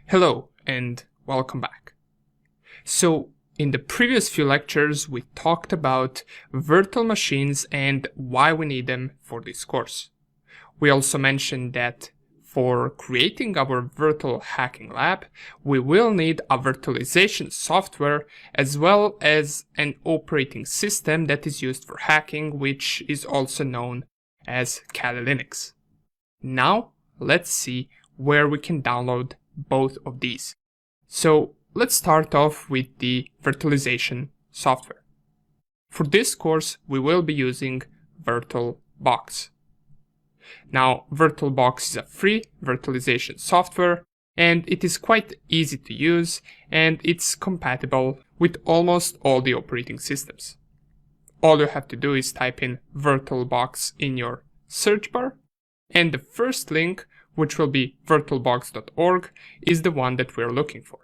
Hello and welcome back. So in the previous few lectures we talked about virtual machines and why we need them for this course. We also mentioned that for creating our virtual hacking lab, we will need a virtualization software as well as an operating system that is used for hacking, which is also known as Kali Linux. Now let's see where we can download both of these. So let's start off with the virtualization software. For this course, we will be using VirtualBox. Now, VirtualBox is a free virtualization software, and it is quite easy to use, and it's compatible with almost all the operating systems. All you have to do is type in VirtualBox in your search bar, and the first link, which will be virtualbox.org, is the one that we're looking for.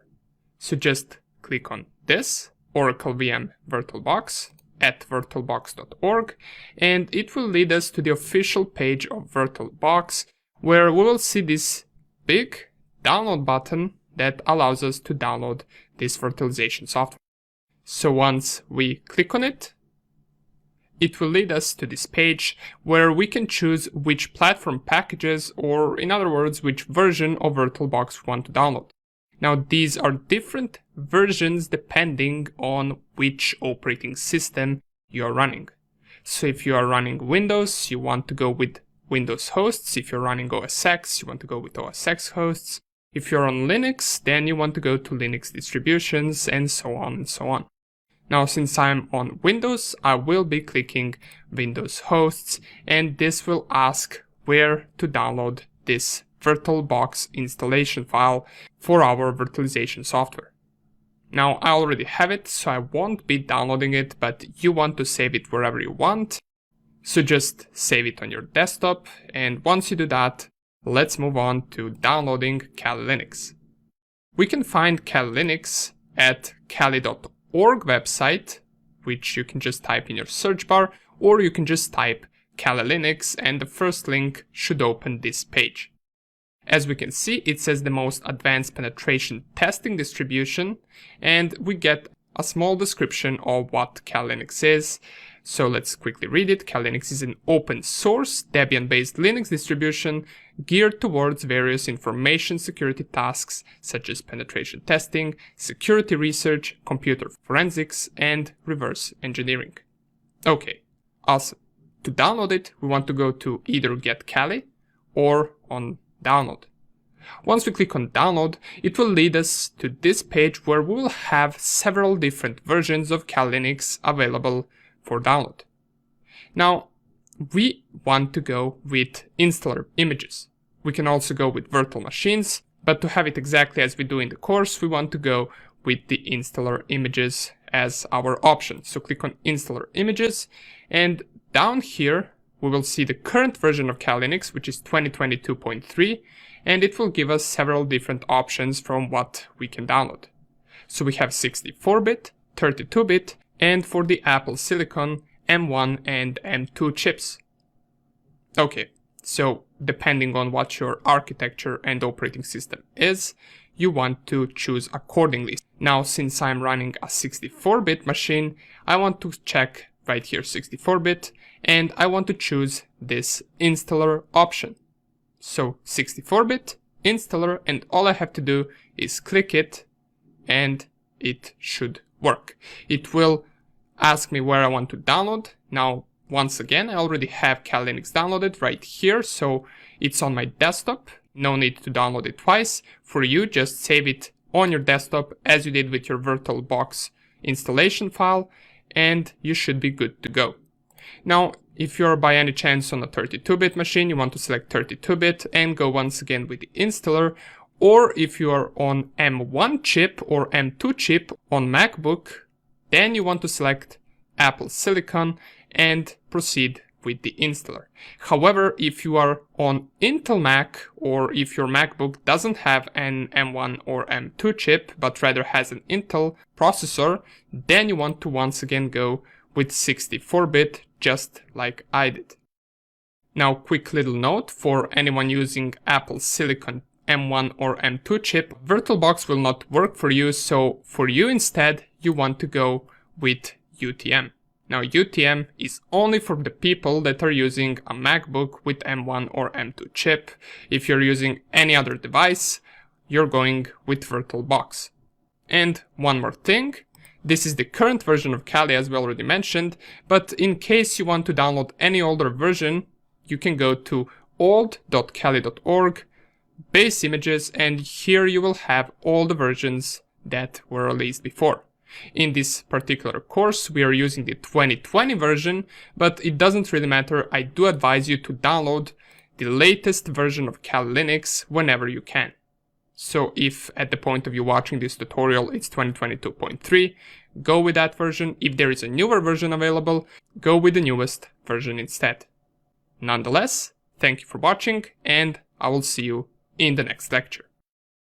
So just click on this, Oracle VM VirtualBox at virtualbox.org, and it will lead us to the official page of VirtualBox, where we will see this big download button that allows us to download this virtualization software. So once we click on it, it will lead us to this page where we can choose which platform packages, or in other words, which version of VirtualBox we want to download. Now, these are different versions depending on which operating system you are running. So if you are running Windows, you want to go with Windows hosts. If you're running OS X, you want to go with OS X hosts. If you're on Linux, then you want to go to Linux distributions, and so on and so on. Now, since I'm on Windows, I will be clicking Windows hosts, and this will ask where to download this VirtualBox installation file for our virtualization software. Now, I already have it, so I won't be downloading it, but you want to save it wherever you want. So just save it on your desktop, and once you do that, let's move on to downloading Kali Linux. We can find Kali Linux at kali.org website, which you can just type in your search bar, or you can just type Kali Linux and the first link should open this page. As we can see, it says the most advanced penetration testing distribution, and we get a small description of what Kali Linux is. So let's quickly read it. Kali Linux is an open source Debian-based Linux distribution geared towards various information security tasks such as penetration testing, security research, computer forensics, and reverse engineering. Okay, awesome. To download it, we want to go to either Get Kali or on Download. Once we click on Download, it will lead us to this page where we will have several different versions of Kali Linux available for download. Now, we want to go with installer images. We can also go with virtual machines, but to have it exactly as we do in the course, we want to go with the installer images as our option. So click on installer images, and down here we will see the current version of Kali Linux, which is 2022.3, and it will give us several different options from what we can download. So we have 64-bit, 32-bit, and for the Apple Silicon, M1 and M2 chips. Okay, so depending on what your architecture and operating system is, you want to choose accordingly. Now, since I'm running a 64-bit machine, I want to check right here 64-bit, and I want to choose this installer option. So 64-bit, installer, and all I have to do is click it, and it should work. It will ask me where I want to download. Now, once again, I already have Kali Linux downloaded right here, so it's on my desktop. No need to download it twice. For you, just save it on your desktop as you did with your VirtualBox installation file, and you should be good to go. Now, if you're by any chance on a 32-bit machine, you want to select 32-bit and go once again with the installer, or if you are on M1 chip or M2 chip on MacBook, then you want to select Apple Silicon and proceed with the installer. However, if you are on Intel Mac, or if your MacBook doesn't have an M1 or M2 chip, but rather has an Intel processor, then you want to once again go with 64-bit, just like I did. Now, quick little note for anyone using Apple Silicon M1 or M2 chip, VirtualBox will not work for you, so for you instead, you want to go with UTM. Now UTM is only for the people that are using a MacBook with M1 or M2 chip. If you're using any other device, you're going with VirtualBox. And one more thing, this is the current version of Kali as we already mentioned, but in case you want to download any older version, you can go to old.kali.org, base images, and here you will have all the versions that were released before. In this particular course, we are using the 2020 version, but it doesn't really matter. I do advise you to download the latest version of Kali Linux whenever you can. So if at the point of you watching this tutorial it's 2022.3, go with that version. If there is a newer version available, go with the newest version instead. Nonetheless, thank you for watching, and I will see you in the next lecture.